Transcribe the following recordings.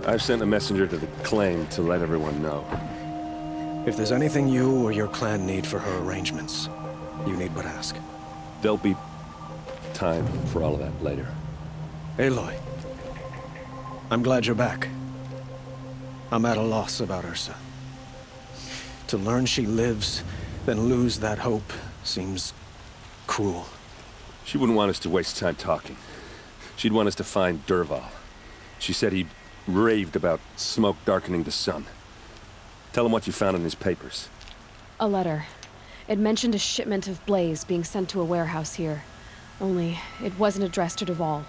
I've sent a messenger to the claim to let everyone know. If there's anything you or your clan need for her arrangements, you need but ask. There'll be time for all of that later. Aloy, I'm glad you're back. I'm at a loss about Ursa. To learn she lives, then lose that hope, seems cruel. She wouldn't want us to waste time talking. She'd want us to find Dervahl. She said he raved about smoke darkening the sun. Tell him what you found in his papers. A letter. It mentioned a shipment of blaze being sent to a warehouse here. Only, it wasn't addressed to Dervahl.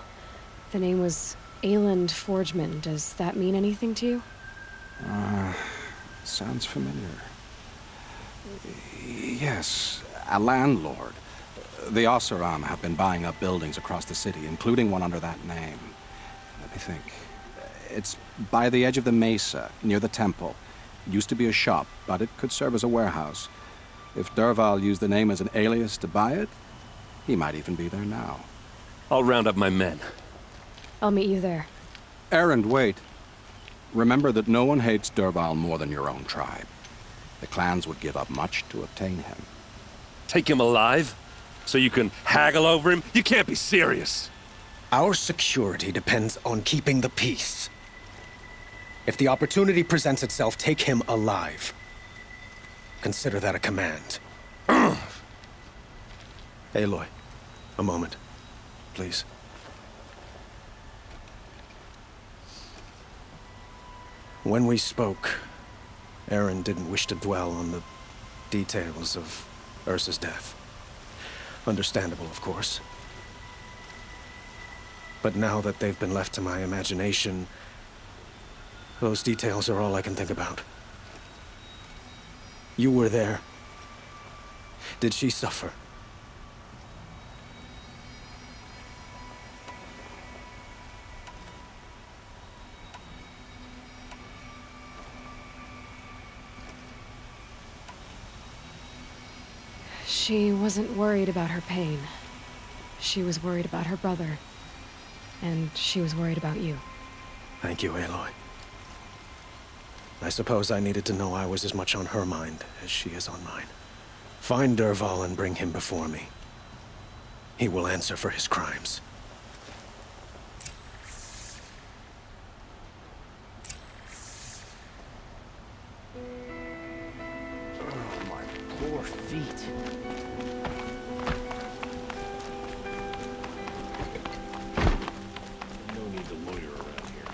The name was Ayland Forgeman. Does that mean anything to you? Sounds familiar. Yes, a landlord. The Oseram have been buying up buildings across the city, including one under that name. Let me think. It's by the edge of the mesa, near the temple. It used to be a shop, but it could serve as a warehouse. If Dervahl used the name as an alias to buy it, he might even be there now. I'll round up my men. I'll meet you there. Erend, wait. Remember that no one hates Dervahl more than your own tribe. The clans would give up much to obtain him. Take him alive? So you can haggle over him? You can't be serious. Our security depends on keeping the peace. If the opportunity presents itself, take him alive. Consider that a command. Aloy, a moment, please. When we spoke, Erend didn't wish to dwell on the details of Ursa's death. Understandable, of course. But now that they've been left to my imagination, those details are all I can think about. You were there. Did she suffer? She wasn't worried about her pain. She was worried about her brother. And she was worried about you. Thank you, Aloy. I suppose I needed to know I was as much on her mind as she is on mine. Find Dervahl and bring him before me. He will answer for his crimes. Oh, my poor feet. No need to loiter around here.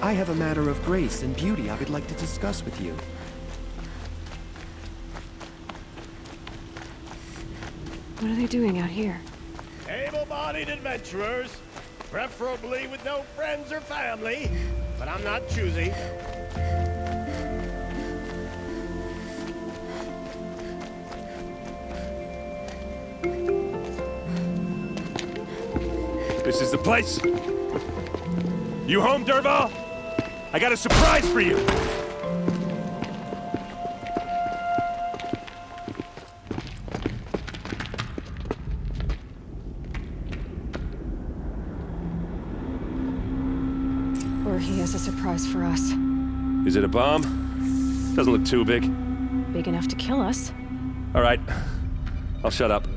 I have a matter of grace and beauty I would like to discuss with you. What are they doing out here? Able-bodied adventurers, preferably with no friends or family, but I'm not choosy. This is the place. You home, Dervahl? I got a surprise for you. Or he has a surprise for us. Is it a bomb? Doesn't look too big. Big enough to kill us. All right. I'll shut up.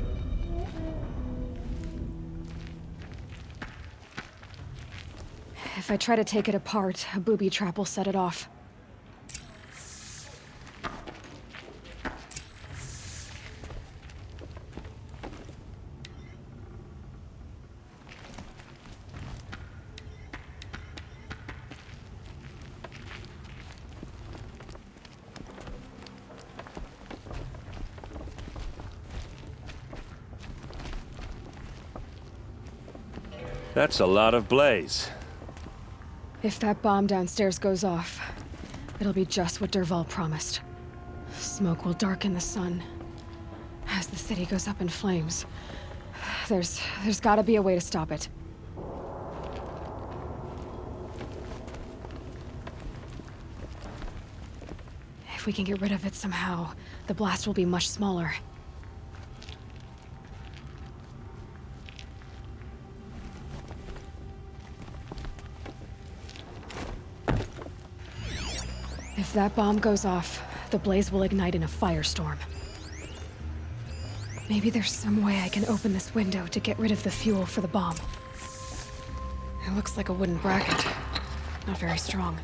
If I try to take it apart, a booby trap will set it off. That's a lot of blaze. If that bomb downstairs goes off, it'll be just what Dervahl promised. Smoke will darken the sun, as the city goes up in flames. There's gotta be a way to stop it. If we can get rid of it somehow, the blast will be much smaller. If that bomb goes off, the blaze will ignite in a firestorm. Maybe there's some way I can open this window to get rid of the fuel for the bomb. It looks like a wooden bracket. Not very strong.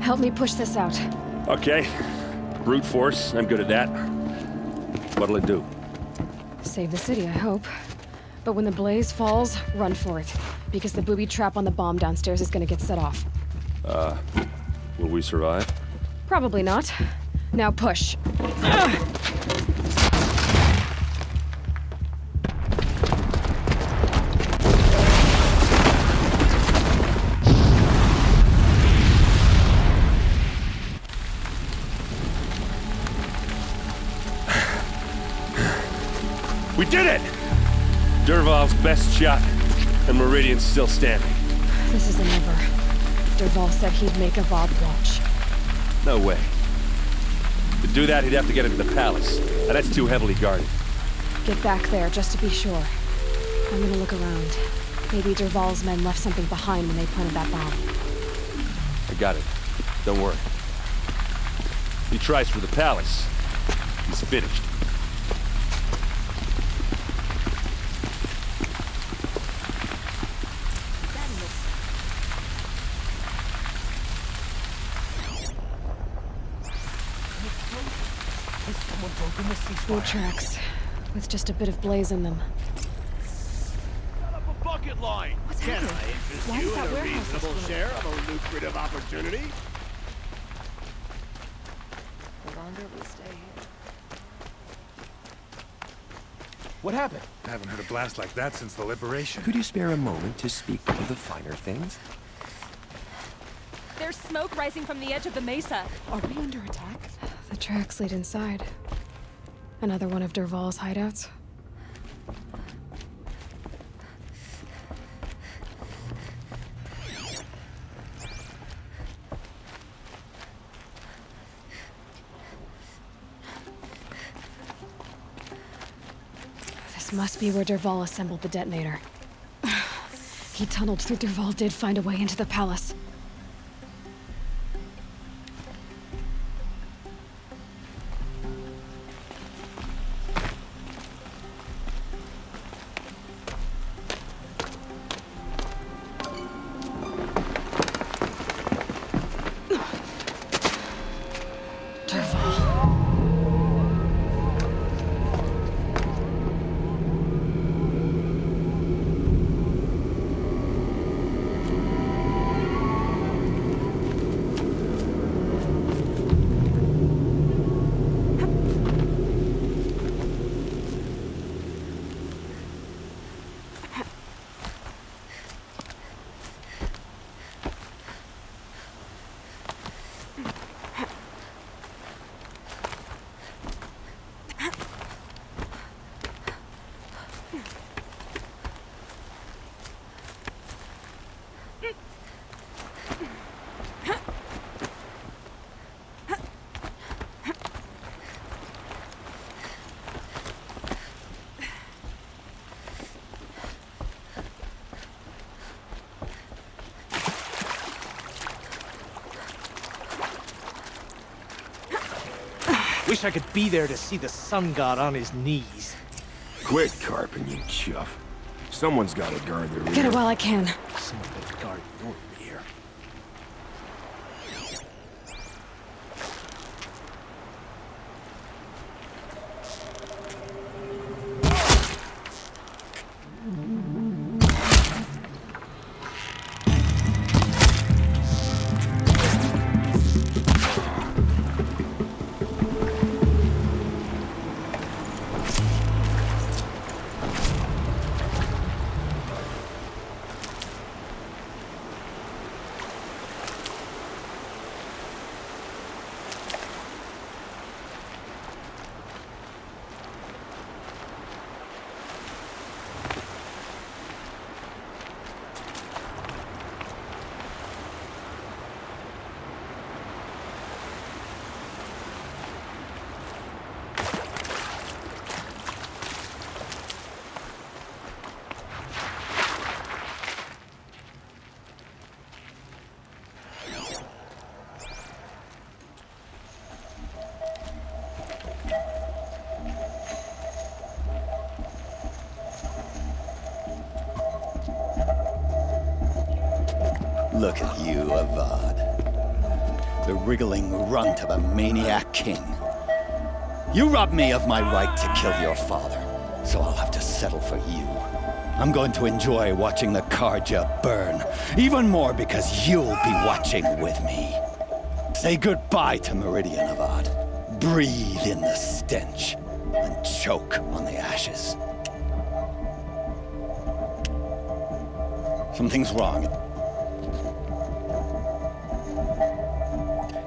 Help me push this out. Okay. Brute force, I'm good at that. What'll it do? Save the city, I hope. But when the blaze falls, run for it. Because the booby trap on the bomb downstairs is gonna get set off. Will we survive? Probably not. Now push. We did it! Dervahl's best shot, and Meridian's still standing. This isn't over. Dervahl said he'd make a VOD watch. No way. To do that, he'd have to get into the palace, and that's too heavily guarded. Get back there, just to be sure. I'm gonna look around. Maybe Dervahl's men left something behind when they planted that bomb. I got it. Don't worry. If he tries for the palace, he's finished. Food tracks, with just a bit of blaze in them. Set up a bucket line. What's Can happening? I interest Why you is that in a warehouse reasonable exploding? share of a lucrative opportunity? The longer we stay here. What happened? I haven't heard a blast like that since the liberation. Could you spare a moment to speak of the finer things? There's smoke rising from the edge of the mesa. Are we under attack? The tracks lead inside. Another one of Dervahl's hideouts. This must be where Dervahl assembled the detonator. He tunneled through. Dervahl did find a way into the palace. Wish I could be there to see the sun god on his knees. Quit carping, you chuff. Someone's got to guard the rear. Get it while I can. Someone better guard your rear. Look at you, Avad. The wriggling runt of a maniac king. You robbed me of my right to kill your father, so I'll have to settle for you. I'm going to enjoy watching the Karja burn, even more because you'll be watching with me. Say goodbye to Meridian, Avad. Breathe in the stench, and choke on the ashes. Something's wrong.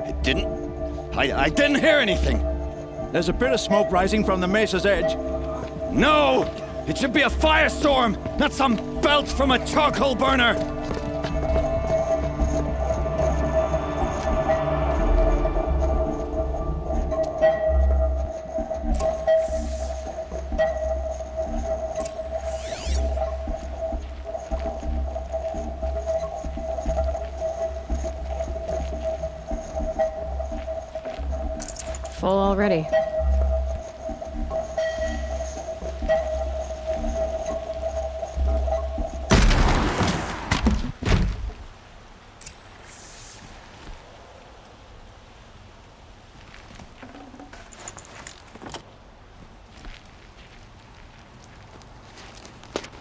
It didn't... I didn't hear anything! There's a bit of smoke rising from the mesa's edge. No! It should be a firestorm, not some belch from a charcoal burner! Full already.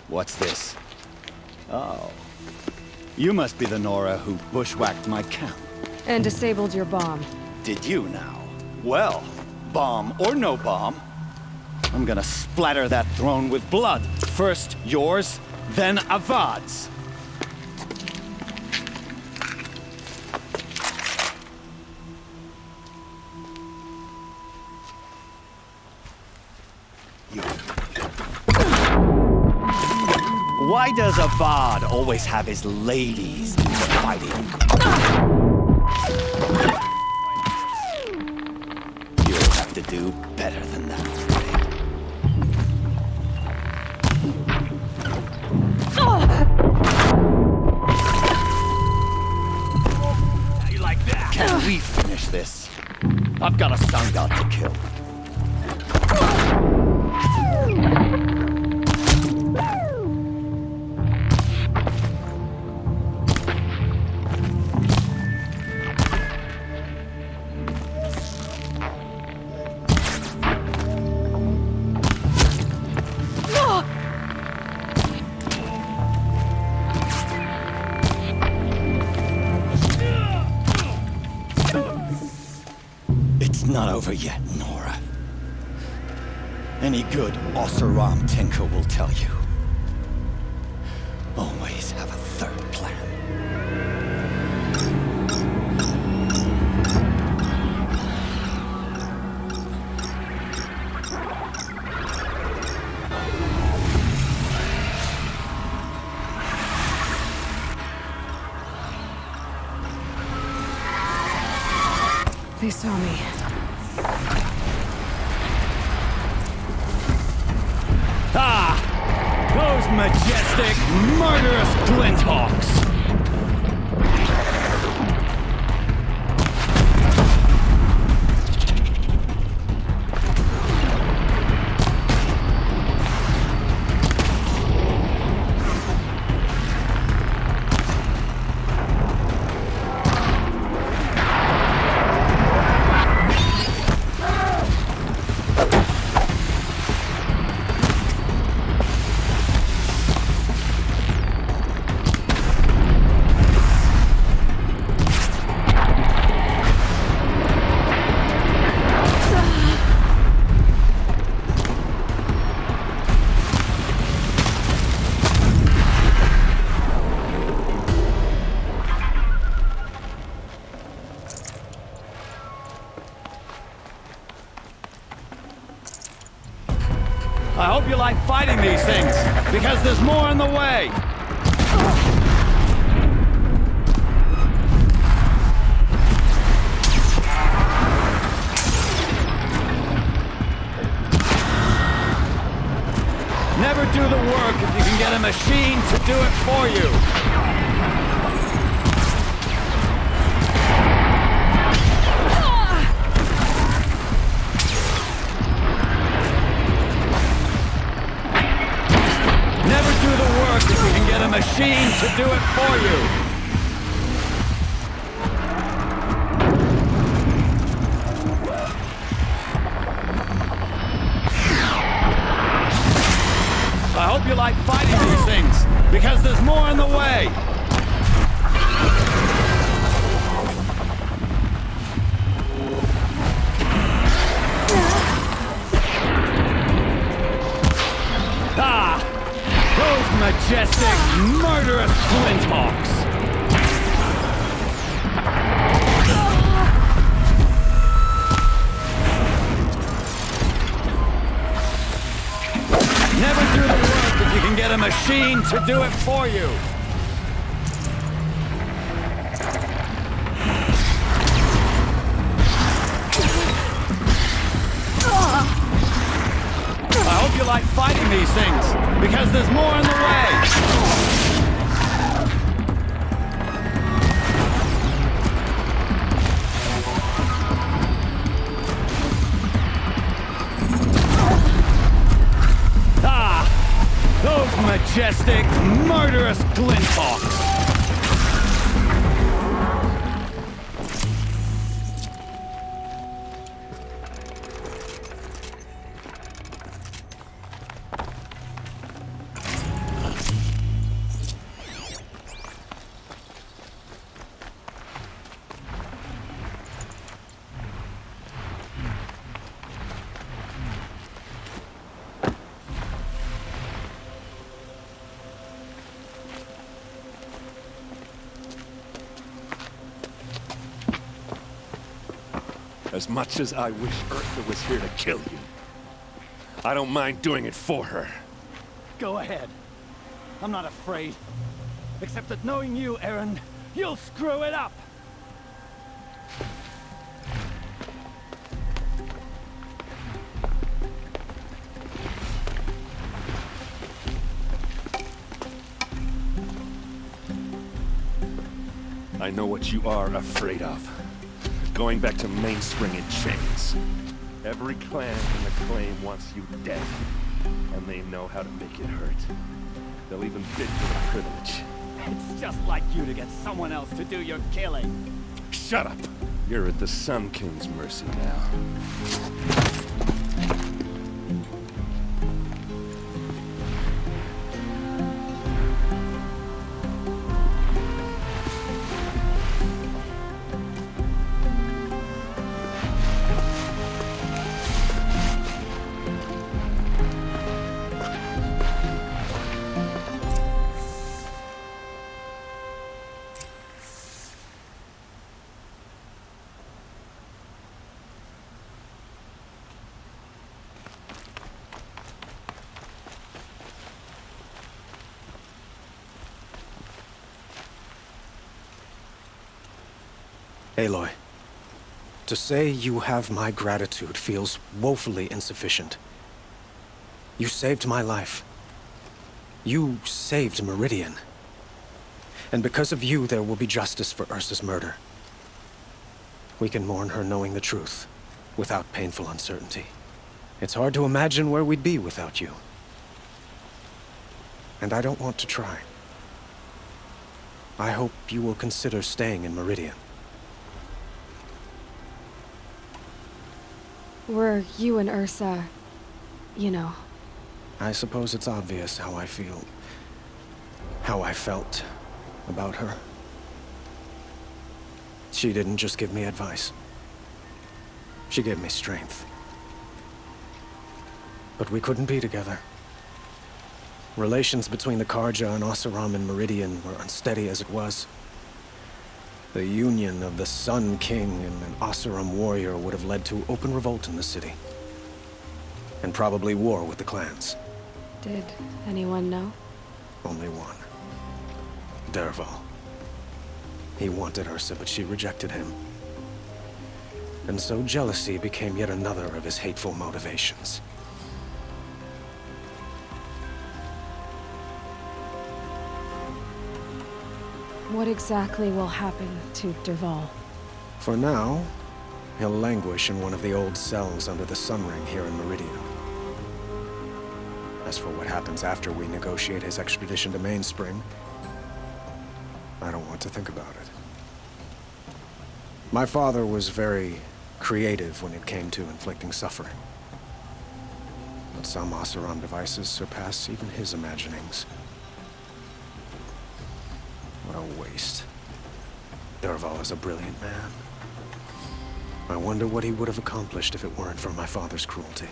What's this? Oh. You must be the Nora who bushwhacked my camp. And disabled your bomb. Did you now? Well, bomb or no bomb, I'm gonna splatter that throne with blood. First yours, then Avad's. Why does Avad always have his ladies in the fighting? You'll have to do better than that. How you like that? Can we finish this? I've got a sun god to kill. Not over yet, Nora. Any good Oseram tinker will tell you. Always have a third plan. They saw me. Ah! Those majestic, murderous glinthawks! I hope you like fighting these things, because there's more in the way! Never do the work if you can get a machine to do it for you! Never do the work if you can get a machine to do it for you! I hope you like fighting these things, because there's more in the way! Ah! Those majestic, murderous flinthawks! Never do the work if you can get a machine to do it for you! I hope you like fighting these things, because there's more in the way! Ah! Those majestic, murderous glinthawks! As much as I wish Eartha was here to kill you, I don't mind doing it for her. Go ahead. I'm not afraid. Except that knowing you, Aaron, you'll screw it up! I know what you are afraid of. Going back to Mainspring in chains. Every clan in the claim wants you dead. And they know how to make it hurt. They'll even bid for the privilege. It's just like you to get someone else to do your killing. Shut up! You're at the Sun King's mercy now. Aloy, to say you have my gratitude feels woefully insufficient. You saved my life. You saved Meridian. And because of you, there will be justice for Ursa's murder. We can mourn her knowing the truth, without painful uncertainty. It's hard to imagine where we'd be without you. And I don't want to try. I hope you will consider staying in Meridian. Were you and Ursa, you know? I suppose it's obvious how I feel. How I felt about her. She didn't just give me advice. She gave me strength. But we couldn't be together. Relations between the Karja and Oseram and Meridian were unsteady as it was. The union of the Sun King and an Oseram warrior would have led to open revolt in the city. And probably war with the clans. Did anyone know? Only one. Dervahl. He wanted Ursa, but she rejected him. And so jealousy became yet another of his hateful motivations. What exactly will happen to Dervahl? For now, he'll languish in one of the old cells under the Sun Ring here in Meridian. As for what happens after we negotiate his extradition to Mainspring, I don't want to think about it. My father was very creative when it came to inflicting suffering. But some Oseram devices surpass even his imaginings. What a waste. Dervahl is a brilliant man. I wonder what he would have accomplished if it weren't for my father's cruelty.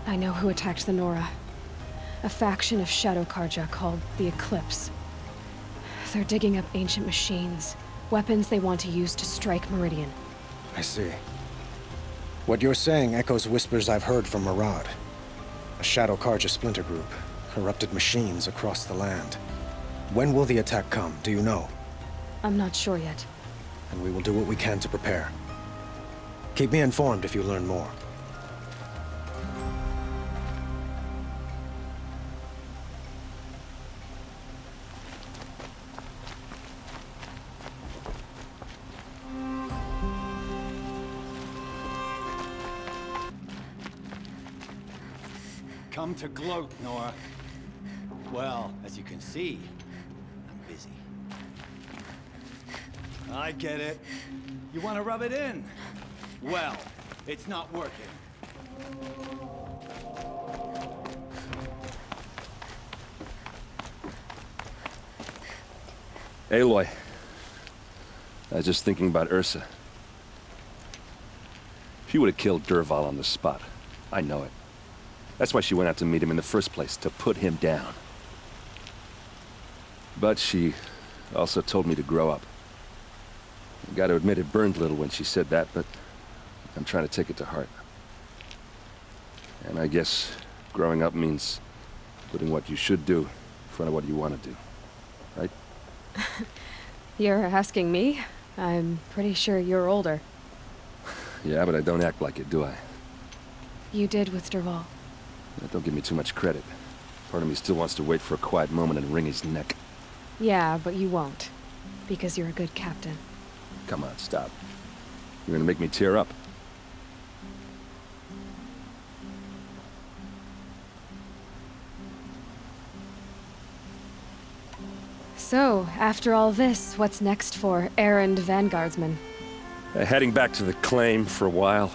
I know who attacked the Nora. A faction of Shadow Karja called the Eclipse. They're digging up ancient machines, weapons they want to use to strike Meridian. I see. What you're saying echoes whispers I've heard from Murad. A Shadow Karja splinter group, corrupted machines across the land. When will the attack come, do you know? I'm not sure yet. And we will do what we can to prepare. Keep me informed if you learn more. Come to gloat, Nora. Well, as you can see, I'm busy. I get it. You want to rub it in? Well, it's not working. Aloy. I was just thinking about Ursa. She would have killed Dervahl on the spot. I know it. That's why she went out to meet him in the first place, to put him down. But she also told me to grow up. I gotta admit it burned a little when she said that, but I'm trying to take it to heart. And I guess growing up means putting what you should do in front of what you want to do. Right? You're asking me? I'm pretty sure you're older. Yeah, but I don't act like it, do I? You did with Dervahl. Don't give me too much credit. Part of me still wants to wait for a quiet moment and wring his neck. Yeah, but you won't. Because you're a good captain. Come on, stop. You're gonna make me tear up. So, after all this, what's next for errand vanguardsman? Heading back to the claim for a while.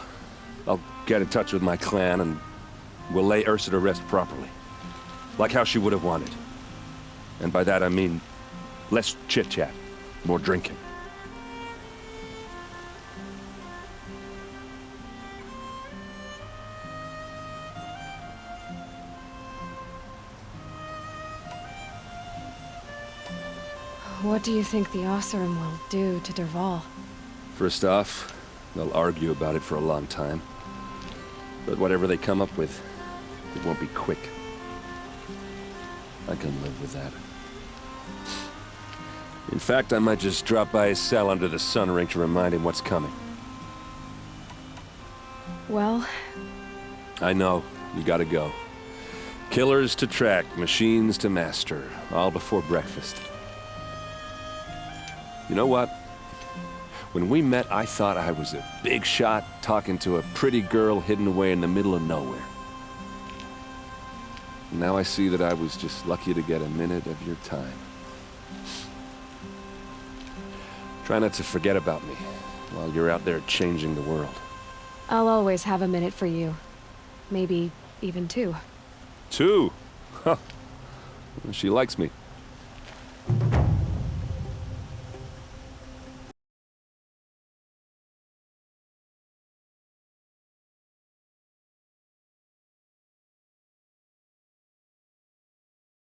I'll get in touch with my clan and we'll lay Ursa to rest properly. Like how she would have wanted. And by that I mean less chit-chat, more drinking. What do you think the Oseram will do to Dervahl? First off, they'll argue about it for a long time. But whatever they come up with, it won't be quick. I can live with that. In fact, I might just drop by his cell under the sun ring to remind him what's coming. Well... I know, you gotta go. Killers to track, machines to master, all before breakfast. You know what? When we met, I thought I was a big shot talking to a pretty girl hidden away in the middle of nowhere. Now I see that I was just lucky to get a minute of your time. Try not to forget about me while you're out there changing the world. I'll always have a minute for you. Maybe even two. 2? Huh. She likes me.